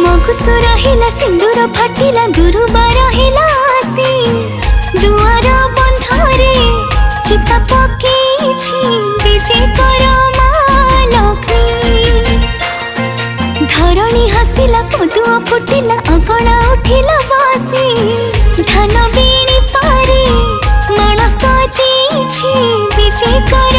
मगुसु रहिला सिंदूर फाटिला गुरुबार हिला आसी दुआर बंधरे चिता पकेछि विजय कर माँ लक्ष्मी। धरणी हसिला पदुआ फुटिला अगणा उठिला बसी धान बीणी पारे माण सजेछि विजय कर